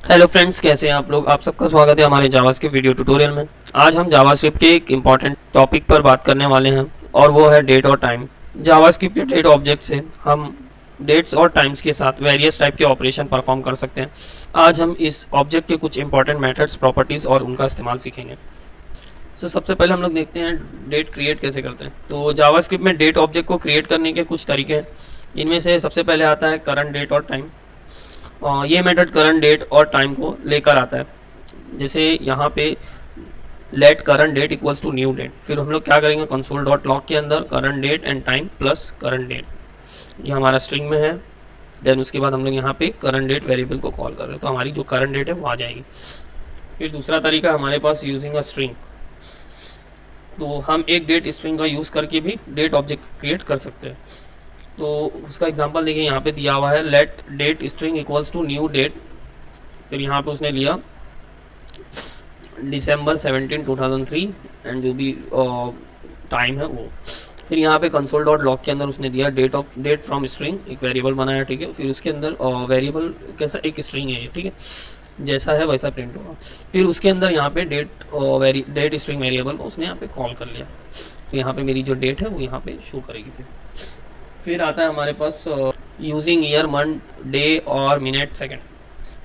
Hello friends, कैसे हैं आप लोग। आप सबका स्वागत है हमारे जावास्क्रिप्ट वीडियो ट्यूटोरियल में। आज हम जावास्क्रिप्ट के एक इम्पॉर्टेंट टॉपिक पर बात करने वाले हैं और वो है डेट और टाइम। जावास्क्रिप्ट के डेट ऑब्जेक्ट से हम डेट्स और टाइम्स के साथ वेरियस टाइप के ऑपरेशन परफॉर्म कर सकते हैं। आज हम इस ऑब्जेक्ट के कुछ इंपॉर्टेंट मेथड्स, प्रॉपर्टीज़ और उनका इस्तेमाल सीखेंगे। सबसे पहले हम लोग देखते हैं डेट क्रिएट कैसे करते हैं। तो जावास्क्रिप्ट में डेट ऑब्जेक्ट को क्रिएट करने के कुछ तरीके हैं। इनमें से सबसे पहले आता है करंट डेट और टाइम। ये मेथड करंट डेट और टाइम को लेकर आता है। जैसे यहाँ पे let current date equals to new date, फिर हम लोग क्या करेंगे कंसोल डॉट लॉग के अंदर current date and time plus current date, ये हमारा स्ट्रिंग में है। देन उसके बाद हम लोग यहाँ पे करंट डेट वेरिएबल को कॉल कर रहे हैं, तो हमारी जो करंट डेट है वो आ जाएगी। फिर दूसरा तरीका हमारे पास यूजिंग अ स्ट्रिंग, तो हम एक डेट स्ट्रिंग का यूज़ करके भी डेट ऑब्जेक्ट क्रिएट कर सकते हैं। तो उसका एग्जांपल देखिए, यहाँ पे दिया हुआ है let date string equals to new date, फिर यहाँ पे उसने लिया December 17, 2003 एंड जो भी टाइम है वो। फिर यहाँ पे कंसोल डॉट लॉग के अंदर उसने दिया डेट फ्रॉम स्ट्रिंग, एक वेरिएबल बनाया, ठीक है। फिर उसके अंदर वेरिएबल कैसा एक स्ट्रिंग है ये, ठीक है, जैसा है वैसा प्रिंट होगा। फिर उसके अंदर यहाँ पे डेट स्ट्रिंग वेरिएबल उसने यहाँ पे कॉल कर लिया, तो यहाँ पे मेरी जो डेट है वो यहाँ पे शो करेगी। फिर आता है हमारे पास यूजिंग ईयर, मंथ, डे और मिनट, सेकंड।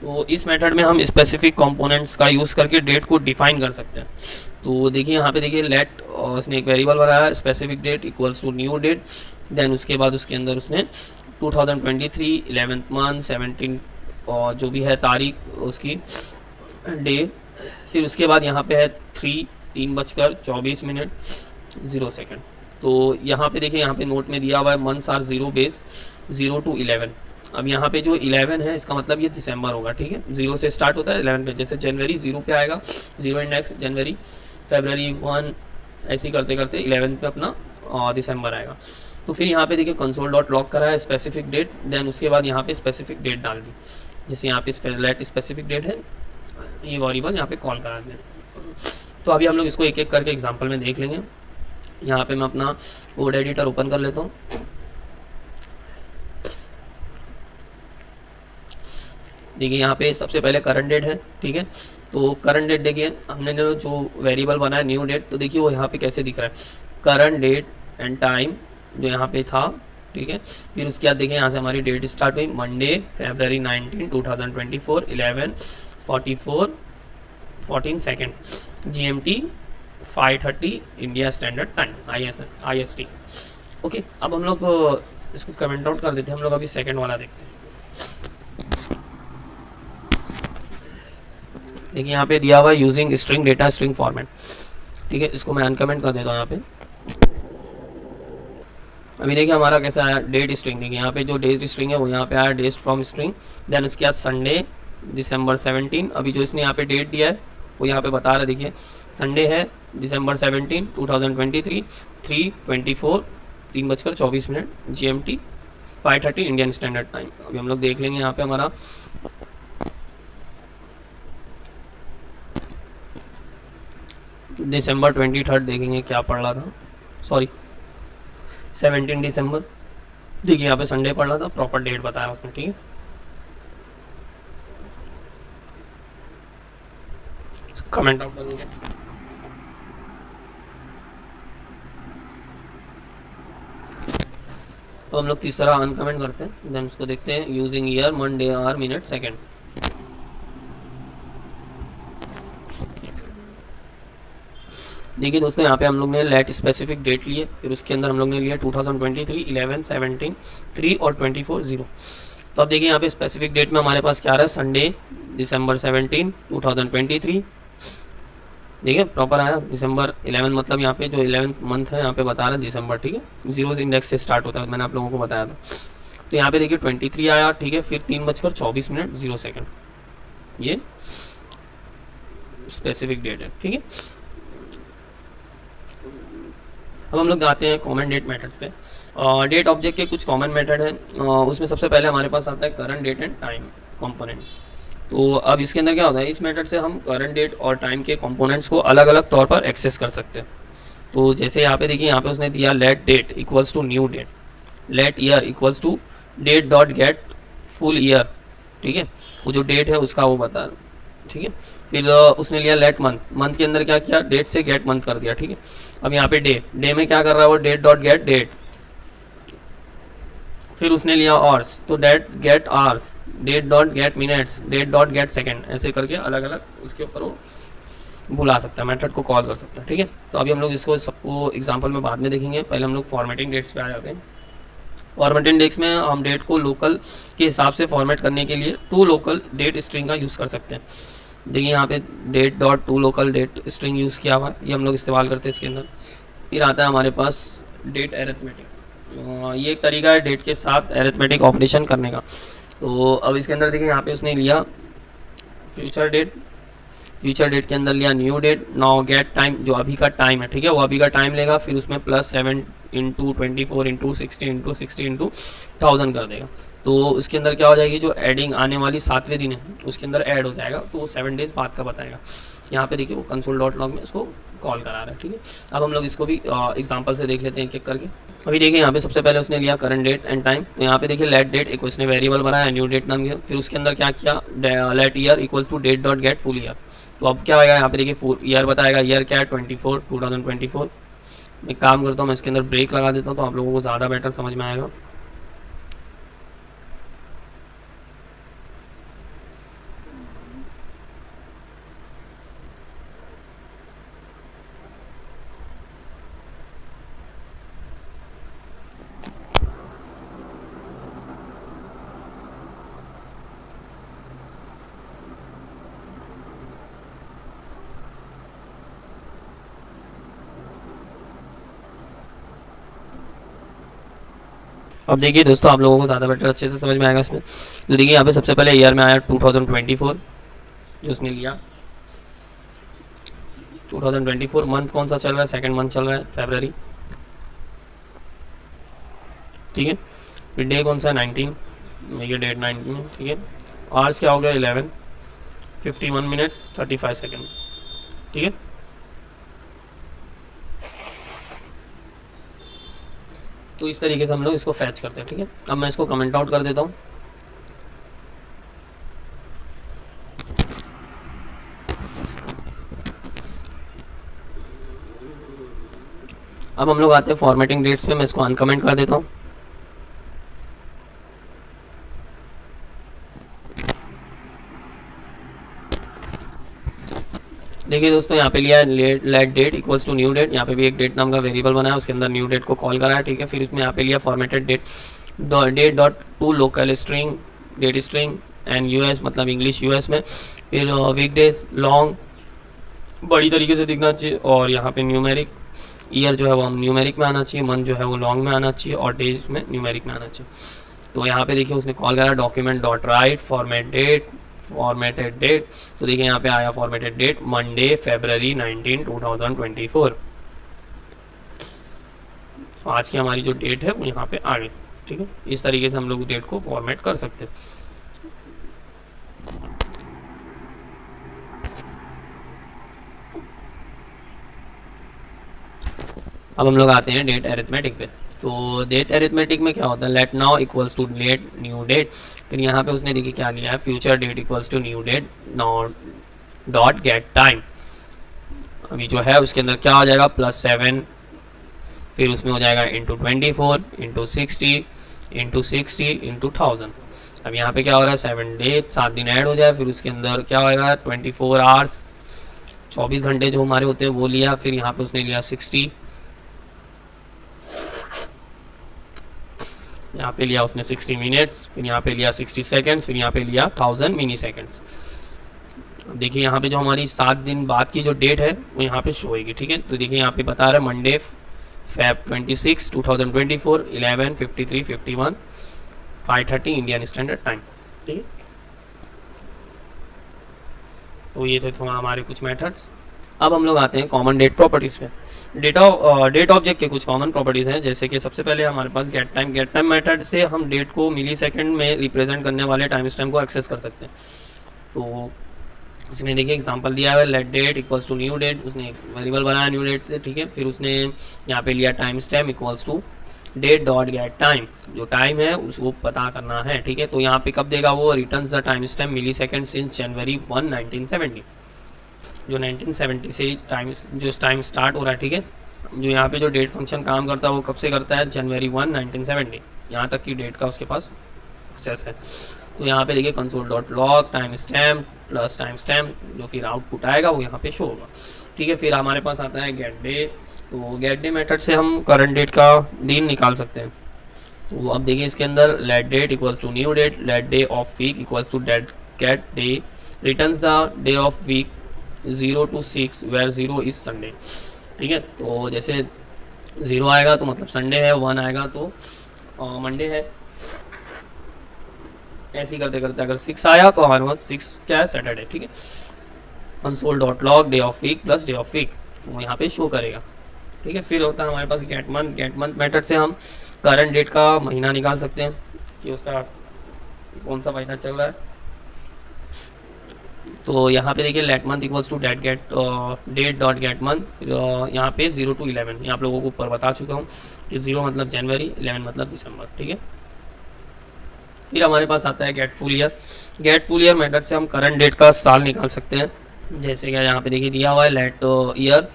तो इस मेथड में हम स्पेसिफिक कंपोनेंट्स का यूज़ करके डेट को डिफाइन कर सकते हैं। तो देखिए यहाँ पे देखिए लेट, उसने एक वेरिएबल बनाया specific date equals to new date. Then उसके बाद उसके अंदर उसने 2023 11th मंथ 17 और जो भी है तारीख उसकी, डे। फिर उसके बाद यहाँ पे है 3:24 तो यहाँ पे देखिए, यहाँ पे नोट में दिया हुआ है मंथ्स आर 0 बेस 0 to 11। अब यहाँ पे जो 11 है इसका मतलब ये दिसंबर होगा, ठीक है। 0 से स्टार्ट होता है 11 पे, जैसे जनवरी 0 पे आएगा, 0 इंडेक्स जनवरी, फरवरी 1, ऐसे करते करते 11 पे अपना दिसंबर आएगा। तो फिर यहाँ पे देखिए कंसोल डॉट लॉग करा है स्पेसिफिक डेट, देन उसके बाद यहाँ पे स्पेसिफिक डेट डाल दी। जैसे यहाँ पे लेट स्पेसिफिक डेट है, ये वेरिएबल यहाँ पे कॉल करा दें। तो अभी हम लोग इसको एक एक करके एग्जाम्पल में देख लेंगे। यहाँ पे मैं अपना कोड एडिटर ओपन कर लेता हूँ। देखिए यहाँ पे सबसे पहले करंट डेट है, ठीक है। तो करंट डेट देखिए हमने जो वेरिएबल बनाया न्यू डेट, तो देखिए वो यहाँ पे कैसे दिख रहा है, करंट डेट एंड टाइम जो यहाँ पे था, ठीक है। फिर उसके बाद देखिए यहाँ से हमारी डेट स्टार्ट हुई Monday February 19, 2024 11:14 second GMT 5:30 India standard time IST। Okay, अब हम लोग इसको कमेंट आउट कर देते हैं। हम लोग अभी सेकंड वाला देखते हैं। देखिए यहाँ पे दिया हुआ है using string data string format, ठीक है। इसको मैं अनकमेंट कर देता हूँ यहाँ पे। अभी देखिए हमारा कैसा आया डेट स्ट्रिंग। देखिए यहाँ पे जो डेट स्ट्रिंग है वो यहाँ पे आया डेट फ्रॉम स्ट्रिंग, देन उसके बाद संडे December 17। अभी जो इसने यहाँ पे डेट दिया है वो यहाँ पे बता रहा है, देखिए संडे है December 17, 2023 3:24 3:24 GMT 5:30 Indian standard time. अभी हम लोग देख लेंगे यहाँ पे हमारा December 23 देखेंगे क्या पढ़ रहा था, सॉरी 17 दिसंबर। देखिए यहाँ पे संडे पढ़ रहा था, प्रॉपर डेट बताया उसने, ठीक है। कमेंट आउट करूँगा। तो हम लोग तीसरा अनकमेंट करते हैं, देन उसको देखते हैं using year, month, day, hour, minute, second. देखिए दोस्तों यहाँ पे हम लोग ने लेट स्पेसिफिक डेट लिए, फिर उसके अंदर हम लोग ने लिया 2023 11 17 3 और 24 0। तो अब देखिए यहाँ पे स्पेसिफिक डेट में हमारे पास क्या आ रहा है, संडे December 17, 2023। देखिए प्रॉपर आया दिसंबर 11, मतलब यहाँ पे जो 11th मंथ है यहाँ पे बता रहा है दिसंबर, ठीक है। 0 इंडेक्स से स्टार्ट होता है, मैंने आप लोगों को बताया था। तो यहाँ पे देखिए 23 आया, ठीक है। फिर 3:24 ये स्पेसिफिक डेट है, ठीक है। अब हम लोग आते हैं कॉमन डेट मेथड पे। डेट ऑब्जेक्ट के कुछ कॉमन मेथड हैं। उसमें सबसे पहले हमारे पास आता है current date and time component. तो अब इसके अंदर क्या होता है, इस मेथड से हम करंट डेट और टाइम के कंपोनेंट्स को अलग अलग तौर पर एक्सेस कर सकते हैं। तो जैसे यहाँ पे देखिए, यहाँ पे उसने दिया let date equals to new date, let year equals to date dot get full year, ठीक है। वो जो डेट है उसका वो बता, ठीक है। फिर उसने लिया लेट मंथ, मंथ के अंदर क्या किया, डेट से गेट मंथ कर दिया, ठीक है। अब यहाँ पे डे, डे में क्या कर रहा है वो, डेट डॉट गेट डेट। फिर उसने लिया आवर्स, तो date get hours, date dot get minutes, date dot get second, ऐसे करके अलग अलग उसके ऊपर वो बुला सकता है, मेथड को कॉल कर सकता है, ठीक है। तो अभी हम लोग इसको सबको एग्जांपल में बाद में देखेंगे, पहले हम लोग फॉर्मेटिंग डेट्स पे आ जाते हैं। फॉर्मेटिंग डेट्स में हम डेट को लोकल के हिसाब से फॉर्मेट करने के लिए टू लोकल डेट स्ट्रिंग का यूज़ कर सकते हैं। देखिए यहाँ पे date dot to local date string use किया हुआ है, ये हम लोग इस्तेमाल करते हैं इसके अंदर। फिर आता है हमारे पास डेट एरिथमेटिक, ये एक तरीका है डेट के साथ एरिथमेटिक ऑपरेशन करने का। तो अब इसके अंदर देखिए यहाँ पे उसने लिया फ्यूचर डेट, फ्यूचर डेट के अंदर लिया new date, now get time, जो अभी का टाइम है, ठीक है, वो अभी का टाइम लेगा, फिर उसमें +7 इंटू 24 इंटू 60 इंटू 60 इंटू 1000 कर देगा। तो उसके अंदर क्या हो जाएगी, जो एडिंग आने वाली 7वें दिन है उसके अंदर ऐड हो जाएगा, तो वो 7 डेज बाद का बताएगा। यहाँ पे देखिए वो कंसोल डॉट लॉग में इसको कॉल करा रहा है, ठीक है। अब हम लोग इसको भी एग्जांपल से देख लेते हैं एक एक करके। अभी देखिए यहाँ पे सबसे पहले उसने लिया करंट डेट एंड टाइम, तो यहाँ पे देखिए लेट डेट एक उसने वेरिएबल बनाया, न्यू डेट नाम किया, फिर उसके अंदर क्या किया, let year equals to date dot get full year. तो अब क्या होगा, यहाँ पे देखिए फुल ईयर बताएगा, ईयर क्या है 2024। मैं काम करता हूँ, मैं इसके अंदर ब्रेक लगा देता हूँ तो आप लोगों को ज़्यादा बेटर समझ में आएगा। अब देखिए दोस्तों, आप लोगों को ज़्यादा बेटर अच्छे से समझ में आएगा इसमें। तो देखिए यहाँ पे सबसे पहले ईयर में आया 2024 जो उसने लिया। 2024 मंथ कौन सा चल रहा है, सेकंड मंथ चल रहा है, फरवरी, ठीक है। फिर डे कौन सा है, 19, देखिए डेट 19, ठीक है। आवर्स क्या हो गया 11, 51 मिनट्स 35 सेकेंड, ठीक है। तो इस तरीके से हम लोग इसको फैच करते हैं, ठीक है। अब मैं इसको कमेंट आउट कर देता हूँ। अब हम लोग आते हैं फॉर्मेटिंग डेट्स पे, मैं इसको अनकमेंट कर देता हूँ। देखिए दोस्तों, यहाँ पे लिया है let date equals to new date, यहाँ पे भी एक डेट नाम का वेरिएबल बनाया, उसके अंदर न्यू डेट को कॉल करा है, ठीक है। फिर इसमें यहाँ पे लिया formatted date date dot to local string date string and US, मतलब इंग्लिश यूएस में। फिर वीकडेज लॉन्ग बड़ी तरीके से दिखना चाहिए, और यहाँ पे न्यूमेरिक, ईयर जो है वो न्यूमेरिक में आना चाहिए, मंथ जो है वो लॉन्ग में आना चाहिए, और डेज में न्यूमेरिक में आना चाहिए। तो यहाँ पे देखिए उसने कॉल करा document dot write format date formatted date. तो देखिए यहाँ पे आया फॉर्मेटेड डेट मंडे फरवरी 19 2024। आज की हमारी जो डेट है वो यहाँ पे आ गई, ठीक है। इस तरीके से हम लोग डेट को फॉर्मेट कर सकते हैं। अब हम लोग आते हैं डेट एरिथमेटिक पे। तो डेट एरिथमेटिक में क्या होता है, let now equals to let new date. फिर यहाँ पे उसने देखिए क्या लिया है, future date equals to new date now dot get time. अभी जो है उसके अंदर क्या हो जाएगा, +7, फिर उसमें हो जाएगा इंटू 24 इंटू 60 इंटू 60 इंटू 1000। अब यहाँ पे क्या हो रहा है, 7 डे 7 दिन ऐड हो जाए, फिर उसके अंदर क्या हो रहा है 24 आवर्स 24 घंटे जो हमारे होते हैं वो लिया। फिर यहाँ पे उसने लिया 60, यहाँ पे लिया उसने 60 मिनट्स, फिर यहाँ पे लिया 60 सेकेंड्स, फिर यहाँ पे लिया 1000 मिनी सेकेंड्स। देखिए यहाँ पे जो हमारी 7 दिन बाद की जो डेट है वो यहाँ पे शो होगी, ठीक है। तो देखिए यहाँ पे बता रहा है Monday Feb 26 2024 11:53 51 5:30 Indian standard time, ठीक है। तो ये थे हमारे कुछ मेथड्स। अब हम लोग आते हैं कॉमन डेट प्रॉपर्टीज़ पे। डेट ऑब्जेक्ट के कुछ कॉमन प्रॉपर्टीज़ हैं, जैसे कि सबसे पहले हमारे पास गेट टाइम मेथड से हम डेट को मिली सेकेंड में रिप्रेजेंट करने वाले टाइम स्टैम्प को एक्सेस कर सकते हैं। तो इसमें देखिए एग्जांपल दिया है, let date equals to new date, उसने एक वेरिएबल बनाया न्यू डेट से, ठीक है। फिर उसने यहाँ पे लिया time stamp equals to date dot get time, जो टाइम है उसको पता करना है, ठीक है। तो यहाँ पे कब देगा वो, return the time stamp millisecond since January 1 1970, जो 1970 से टाइम जो टाइम स्टार्ट हो रहा है, ठीक है। जो यहाँ पे जो डेट फंक्शन काम करता है वो कब से करता है, जनवरी 1 1970, यहाँ तक की डेट का उसके पास एक्सेस है। तो यहाँ पे देखिए console dot log time stamp plus time stamp, जो फिर आउटपुट आएगा वो यहाँ पे शो होगा, ठीक है। फिर हमारे पास आता है गेट डे। तो गेट डे मेथड से हम करंट डेट का दिन निकाल सकते हैं। तो अब देखिए इसके अंदर let date equals to new date, let day of week equals to date get day, returns the day of week 0 to 6 where 0 is Sunday, ठीक है। तो जैसे 0 आएगा तो मतलब संडे है, 1 आएगा तो मंडे है, ऐसे ही करते करते अगर 6 आया तो हमारे पास 6 क्या है, सैटरडे, ठीक है। Console dot log day of week plus day of week वो यहाँ पे शो करेगा, ठीक है। फिर होता है हमारे पास get month. Get month method से हम करंट डेट का महीना निकाल सकते हैं कि उसका कौन सा महीना चल रहा है। तो यहाँ पे देखिए let month equals to date dot get month, फिर यहाँ पे 0 to 11, ये आप लोगों को ऊपर बता चुका हूँ कि 0 मतलब जनवरी, 11 मतलब दिसंबर, ठीक है। फिर हमारे पास आता है gate full year. Gate full year method से हम करंट डेट का साल निकाल सकते हैं। जैसे कि यहाँ पे देखिए दिया हुआ है let year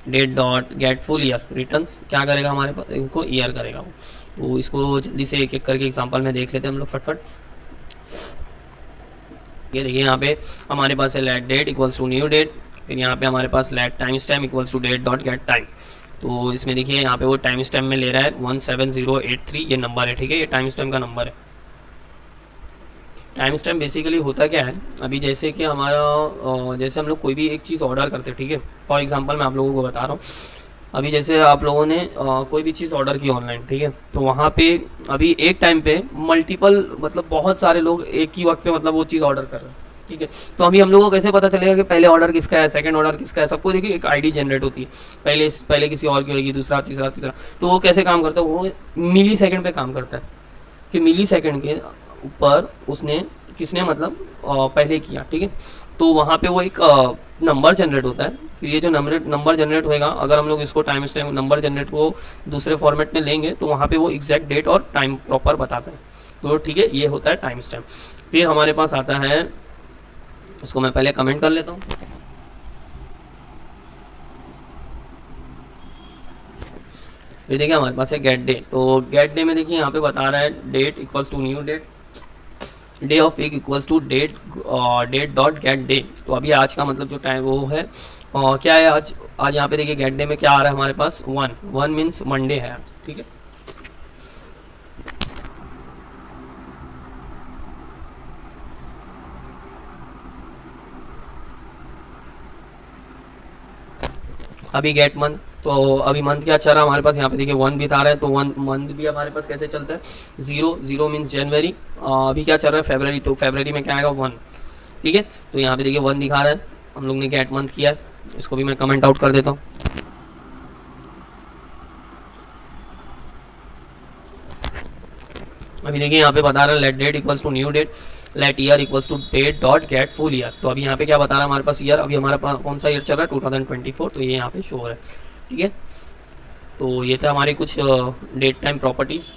date dot get full year, returns क्या करेगा हमारे पास, इनको ईयर करेगा वो। तो इसको जल्दी से एक एक करके एग्जांपल में देख लेते हैं हम लोग फटफट। ये देखिए यहाँ पे हमारे पास है let date equals to new date, फिर यहाँ पे हमारे पास let time stamp equals to date dot get time. तो इसमें देखिए यहाँ पे वो टाइम स्टैम्प में ले रहा है 17083, ये नंबर है, ठीक है, ये टाइम स्टैम्प का नंबर है। टाइम स्टैम्प बेसिकली होता क्या है, अभी जैसे कि हमारा जैसे हम लोग कोई भी एक चीज़ ऑर्डर करते हैं, ठीक है। फॉर एग्जांपल मैं आप लोगों को बता रहा हूँ, अभी जैसे आप लोगों ने कोई भी चीज़ ऑर्डर की ऑनलाइन, ठीक है, तो वहाँ पे अभी एक टाइम पे मल्टीपल मतलब बहुत सारे लोग एक ही वक्त पे मतलब वो चीज़ ऑर्डर कर रहे हैं, ठीक है। तो अभी हम लोगों को कैसे पता चलेगा कि पहले ऑर्डर किसका है, सेकंड ऑर्डर किसका है। सबको देखिए एक आईडी जनरेट होती है, पहले किसी और की होगी, दूसरा तीसरा तीसरा। तो वो कैसे काम करता है, वो मिली सेकेंड पे काम करता है कि मिली सेकेंड के ऊपर उसने किसने मतलब पहले किया, ठीक है। तो वहाँ पे वो एक नंबर जनरेट होता है। फिर ये जो नंबर जनरेट होएगा, अगर हम लोग इसको टाइम स्टैम्प नंबर जनरेट को दूसरे फॉर्मेट में लेंगे तो वहाँ पे वो एग्जैक्ट डेट और टाइम प्रॉपर बताता है। तो ठीक है, ये होता है टाइम स्टैम्प। फिर हमारे पास आता है, इसको मैं पहले कमेंट कर लेता हूँ। फिर देखिए हमारे पास है गेट डे। तो गेट डे में देखिए यहाँ पे बता रहा है date equals to new date, day of week equals to date dot get day. तो अभी आज का मतलब जो टाइम वो है क्या है, आज यहाँ पे देखिए गेट डे में क्या आ रहा है हमारे पास, 1 मीन्स मंडे है, ठीक है। अभी गेट मंथ, तो अभी मंथ क्या चल रहा है हमारे पास, यहाँ पे देखिए 1 भी आ रहा है। तो 1 मंथ भी हमारे पास कैसे चलता है, 0 मीन्स जनवरी। अभी क्या चल रहा है, फरवरी, तो फरवरी में क्या आएगा 1, ठीक है। तो यहाँ पे देखिए 1 दिखा रहा है, हम लोग ने गेट मंथ किया है, इसको भी मैं कमेंट आउट कर देता हूँ। अभी देखिए यहाँ पे बता रहा है let date equals to new date, let year equals to date dot get full year. तो अभी यहाँ पे क्या बता रहा है हमारे पास ईयर, अभी हमारे पास कौन सा ईयर चल रहा है, 2024, तो ये यहाँ पे शो हो रहा है, ठीक है। तो ये था हमारे कुछ डेट टाइम प्रॉपर्टीज।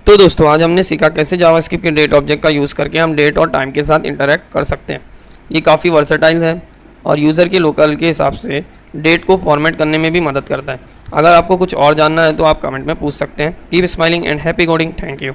तो दोस्तों आज हमने सीखा कैसे जावास्क्रिप्ट के डेट ऑब्जेक्ट का यूज़ करके हम डेट और टाइम के साथ इंटरेक्ट कर सकते हैं। ये काफ़ी वर्सेटाइल है और यूज़र के लोकल के हिसाब से डेट को फॉर्मेट करने में भी मदद करता है। अगर आपको कुछ और जानना है तो आप कमेंट में पूछ सकते हैं। Keep smiling and happy coding. Thank you.